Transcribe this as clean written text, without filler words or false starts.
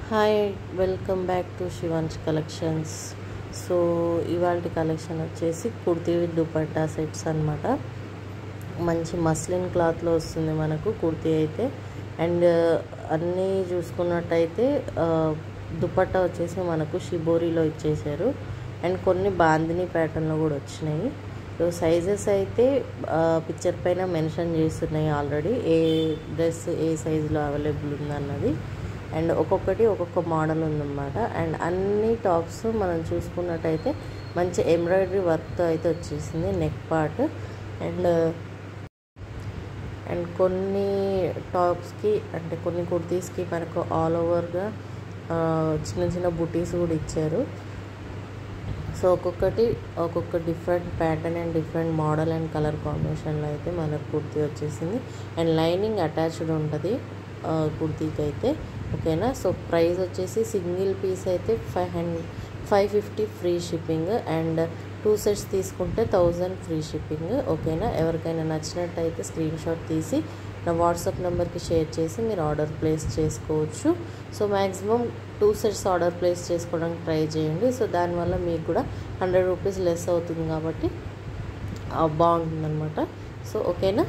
Hi welcome back to Shivansh collections. So ఇవాళ collection వచ్చేసి kurti with dupatta sets అన్నమాట. మంచి మస్లిన్ క్లాత్లో వస్తుంది మనకు కుర్తీ అయితే. అండ్ అన్నీ చూసుకున్నట్టయితే దుపట్టా వచ్చేసి మనకు షిబోరీలో ఇచ్చేసారు. అండ్ కొన్ని బాందిని ప్యాటర్న్లో కూడా వచ్చినాయి. సో సైజెస్ అయితే పిక్చర్ పైన మెన్షన్ చేస్తున్నాయి ఆల్రెడీ, ఏ డ్రెస్ ఏ సైజులో అవైలబుల్ ఉందన్నది. అండ్ ఒక్కొక్కటి ఒక్కొక్క మోడల్ ఉందన్నమాట. అండ్ అన్ని టాప్స్ మనం చూసుకున్నట్టయితే మంచి ఎంబ్రాయిడరీ వర్క్తో అయితే వచ్చేసింది నెక్ పార్ట్. అండ్ కొన్ని టాప్స్కి అంటే కొన్ని కుర్తీస్కి మనకు ఆల్ ఓవర్గా చిన్న చిన్న బుటీస్ కూడా ఇచ్చారు. సో ఒక్కొక్క different pattern and different model and colour కాంబినేషన్లో అయితే మనకు కుర్తీ వచ్చేసింది. అండ్ లైనింగ్ అటాచ్డ్ ఉంటుంది కుర్తీకి అయితే, ఓకేనా. సో ప్రైస్ వచ్చేసి సింగిల్ పీస్ అయితే 550 ఫ్రీ షిప్పింగ్. అండ్ 2 సెట్స్ తీసుకుంటే 1000 ఫ్రీ షిప్పింగ్, ఓకేనా. ఎవరికైనా నచ్చినట్టయితే స్క్రీన్ షాట్ తీసి నా వాట్సాప్ నెంబర్కి షేర్ చేసి మీరు ఆర్డర్ ప్లేస్ చేసుకోవచ్చు. So maximum 2 sets order place చేసుకోవడానికి ట్రై చేయండి. సో దానివల్ల మీకు కూడా 100 రూపీస్ లెస్ అవుతుంది కాబట్టి బాగుంటుందన్నమాట. సో ఓకేనా.